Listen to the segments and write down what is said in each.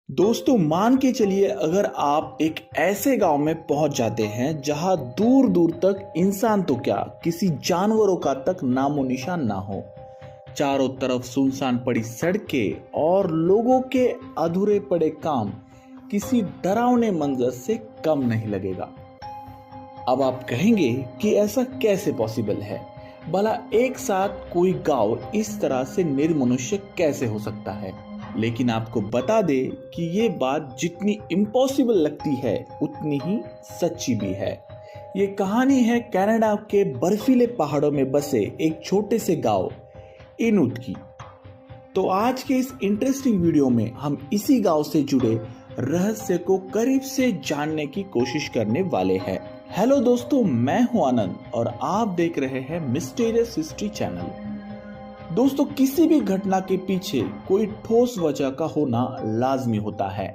दोस्तों मान के चलिए अगर आप एक ऐसे गांव में पहुंच जाते हैं जहां दूर दूर तक इंसान तो क्या किसी जानवरों का तक नामो निशान ना हो। चारों तरफ सुनसान पड़ी सड़कें और लोगों के अधूरे पड़े काम किसी डरावने मंजर से कम नहीं लगेगा। अब आप कहेंगे कि ऐसा कैसे पॉसिबल है, भला एक साथ कोई गांव इस तरह से निर्मनुष्य कैसे हो सकता है। लेकिन आपको बता दे कि ये बात जितनी इम्पॉसिबल लगती है उतनी ही सच्ची भी है। ये कहानी है कनाडा के बर्फीले पहाड़ों में बसे एक छोटे से गांव इनुट की। तो आज के इस इंटरेस्टिंग वीडियो में हम इसी गांव से जुड़े रहस्य को करीब से जानने की कोशिश करने वाले हैं। हेलो दोस्तों, मैं हूं आनंद और आप देख रहे हैं मिस्टीरियस हिस्ट्री चैनल। दोस्तों, किसी भी घटना के पीछे कोई ठोस वजह का होना लाजमी होता है,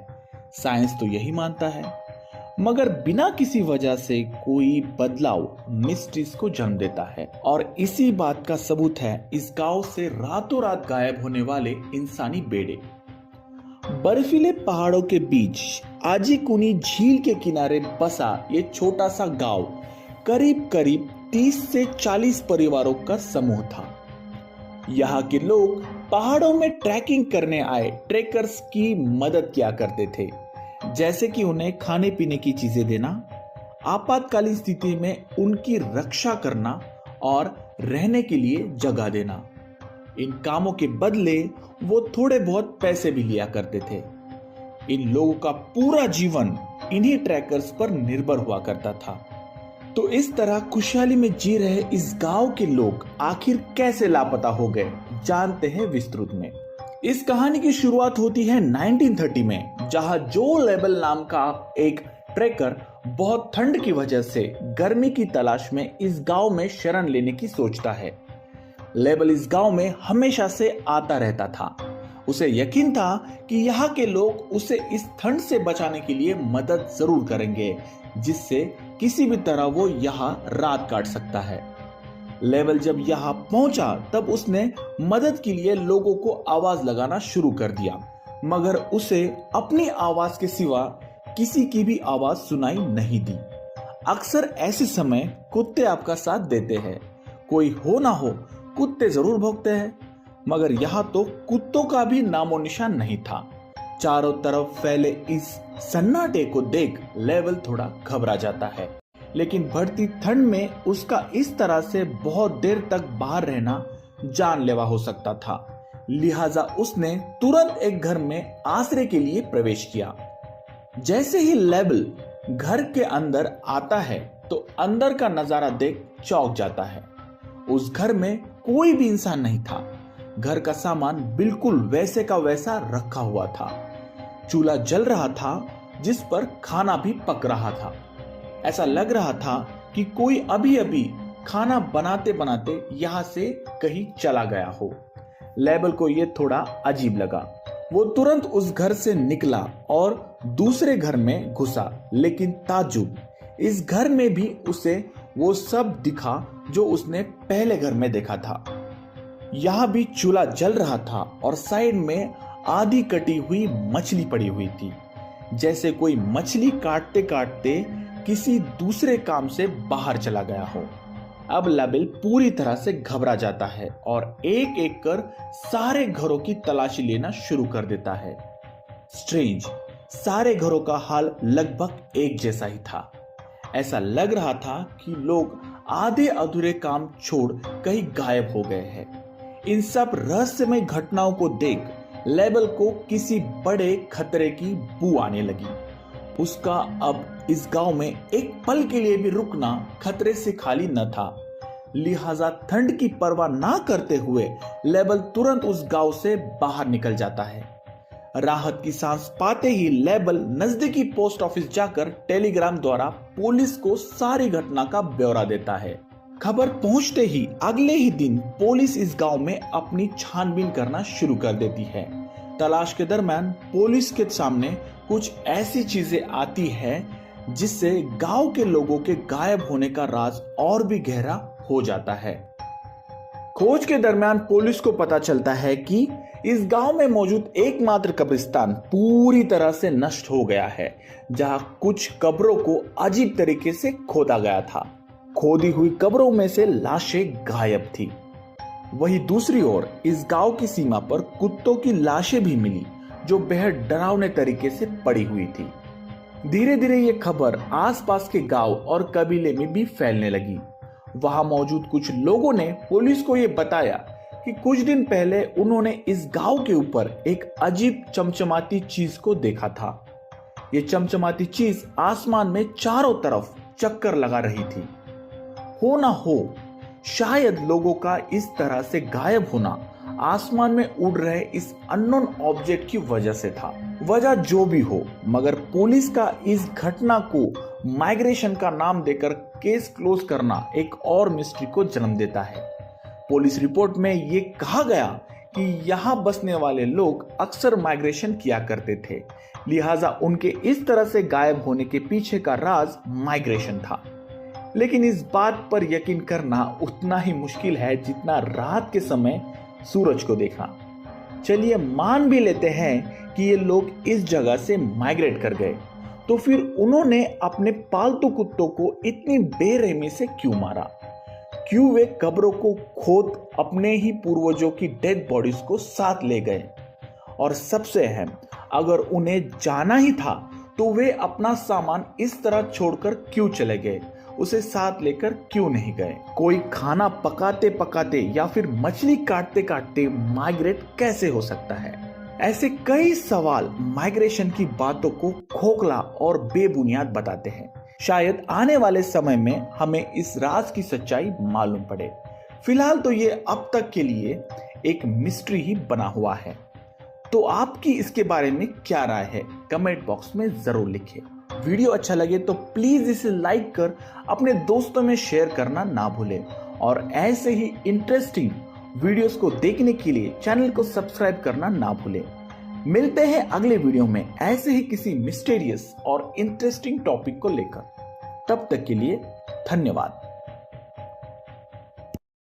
साइंस तो यही मानता है। मगर बिना किसी वजह से कोई बदलाव मिस्ट्रीज को जन्म देता है और इसी बात का सबूत है इस गांव से रातों रात गायब होने वाले इंसानी बेड़े। बर्फीले पहाड़ों के बीच आजीकुनी झील के किनारे बसा ये छोटा सा गांव करीब करीब 30 से 40 परिवारों का समूह था। यहाँ के लोग पहाड़ों में ट्रैकिंग करने आए ट्रेकर्स की मदद किया करते थे, जैसे कि उन्हें खाने पीने की चीजें देना, आपातकालीन स्थिति में उनकी रक्षा करना और रहने के लिए जगह देना। इन कामों के बदले वो थोड़े बहुत पैसे भी लिया करते थे। इन लोगों का पूरा जीवन इन्हीं ट्रैकर्स पर निर्भर हुआ करता था। तो इस तरह खुशहाली में जी रहे इस गांव के लोग आखिर कैसे लापता हो गए, जानते हैं विस्तृत में। इस कहानी की शुरुआत होती है 1930 में, जहां जो लेबल नाम का एक ट्रेकर बहुत ठंड की वजह से गर्मी की तलाश में इस गांव में शरण लेने की सोचता है। लेबल इस गांव में हमेशा से आता रहता था। उसे यकीन था कि यहाँ के लोग उसे इस ठंड से बचाने के लिए मदद जरूर करेंगे, जिससे किसी भी तरह वो यहाँ रात काट सकता है। लेबल जब यहाँ पहुंचा तब उसने मदद के लिए लोगों को आवाज लगाना शुरू कर दिया, मगर उसे अपनी आवाज के सिवा किसी की भी आवाज सुनाई नहीं दी। अक्सर ऐसे समय कुत्ते आपका साथ देते हैं, कोई हो ना हो कुत्ते जरूर भौंकते हैं, मगर यहाँ तो कुत्तों का भी नामो निशान नहीं था। चारों तरफ फैले इस सन्नाटे को देख लेबल थोड़ा घबरा जाता है, लेकिन बढ़ती ठंड में उसका इस तरह से बहुत देर तक बाहर रहना जानलेवा हो सकता था। लिहाजा उसने तुरंत एक घर में आश्रय के लिए प्रवेश किया। जैसे ही लेबल घर के अंदर आता है तो अंदर का नजारा देख चौंक जाता है। उस घर में कोई भी इंसान नहीं था। घर का सामान बिल्कुल वैसे का वैसा रखा हुआ था। चूल्हा जल रहा था जिस पर खाना भी पक रहा था। ऐसा लग रहा था कि कोई अभी अभी खाना बनाते बनाते यहाँ से कहीं चला गया हो। लेबल को यह थोड़ा अजीब लगा। वो तुरंत उस घर से निकला और दूसरे घर में घुसा, लेकिन ताज्जुब, इस घर में भी उसे वो सब दिखा जो उसने पहले घर में देखा था। यहाँ भी चूल्हा जल रहा था और साइड में आधी कटी हुई मछली पड़ी हुई थी, जैसे कोई मछली काटते काटते किसी दूसरे काम से बाहर चला गया हो। अब लेबल पूरी तरह से घबरा जाता है और एक एक कर सारे घरों की तलाशी लेना शुरू कर देता है। स्ट्रेंज, सारे घरों का हाल लगभग एक जैसा ही था। ऐसा लग रहा था कि लोग आधे अधूरे काम छोड़ कहीं गायब हो गए हैं। इन सब रहस्यमय घटनाओं को देख लेबल को किसी बड़े खतरे की बू आने लगी। उसका अब इस गांव में एक पल के लिए भी रुकना खतरे से खाली न था। लिहाजा ठंड की परवाह ना करते हुए लेबल तुरंत उस गांव से बाहर निकल जाता है। राहत की सांस पाते ही लेबल नजदीकी पोस्ट ऑफिस जाकर टेलीग्राम द्वारा पुलिस को सारी घटना का ब्यौरा देता है। खबर पहुंचते ही अगले ही दिन पुलिस इस गांव में अपनी छानबीन करना शुरू कर देती है। तलाश के दरमियान पुलिस के सामने कुछ ऐसी चीजें आती है जिससे गांव के लोगों के गायब होने का राज और भी गहरा हो जाता है। खोज के दरमियान पुलिस को पता चलता है कि इस गांव में मौजूद एकमात्र कब्रिस्तान पूरी तरह से नष्ट हो गया है, जहां कुछ कब्रों को अजीब तरीके से खोदा गया था। खोदी हुई कब्रों में से लाशें गायब थी। वहीं दूसरी ओर इस गांव की सीमा पर कुत्तों की लाशें भी मिली, जो बेहद डरावने तरीके से पड़ी हुई थी। धीरे धीरे ये खबर आसपास के गांव और कबीले में भी फैलने लगी। वहां मौजूद कुछ लोगों ने पुलिस को ये बताया कि कुछ दिन पहले उन्होंने इस गांव के ऊपर एक अजीब चमचमाती चीज को देखा था। ये चमचमाती चीज आसमान में चारों तरफ चक्कर लगा रही थी। हो ना हो, शायद लोगों का इस तरह से गायब होना आसमान में उड़ रहे इस अननोन ऑब्जेक्ट की वजह से था। वजह जो भी हो, मगर पुलिस का इस घटना को माइग्रेशन का नाम देकर केस क्लोज करना एक और मिस्ट्री को जन्म देता है। पुलिस रिपोर्ट में ये कहा गया कि यहाँ बसने वाले लोग अक्सर माइग्रेशन किया करते थे, लिहाजा उनके इस तरह से गायब होने के पीछे का राज माइग्रेशन था। लेकिन इस बात पर यकीन करना उतना ही मुश्किल है जितना रात के समय सूरज को देखना। चलिए मान भी लेते हैं कि ये लोग इस जगह से माइग्रेट कर गए, तो फिर उन्होंने अपने पालतू कुत्तों को इतनी बेरहमी से क्यों मारा? क्यों वे कब्रों को खोद अपने ही पूर्वजों की डेड बॉडीज को साथ ले गए? और सबसे अहम, अगर उन्हें जाना ही था तो वे अपना सामान इस तरह छोड़कर क्यों चले गए? उसे साथ लेकर क्यों नहीं गए? कोई खाना पकाते पकाते या फिर मछली काटते काटते माइग्रेट कैसे हो सकता है? ऐसे कई सवाल माइग्रेशन की बातों को खोखला और बेबुनियाद बताते हैं। शायद आने वाले समय में हमें इस राज की सच्चाई मालूम पड़े। फिलहाल तो ये अब तक के लिए एक मिस्ट्री ही बना हुआ है। तो आपकी इसके बारे में क्या राय है? कमेंट बॉक्स में जरूर लिखें। वीडियो अच्छा लगे तो प्लीज इसे लाइक कर अपने दोस्तों में शेयर करना ना भूलें, और ऐसे ही इंटरेस्टिंग वीडियोस को देखने के लिए चैनल को सब्सक्राइब करना ना भूलें। मिलते हैं अगले वीडियो में ऐसे ही किसी मिस्टीरियस और इंटरेस्टिंग टॉपिक को लेकर। तब तक के लिए धन्यवाद।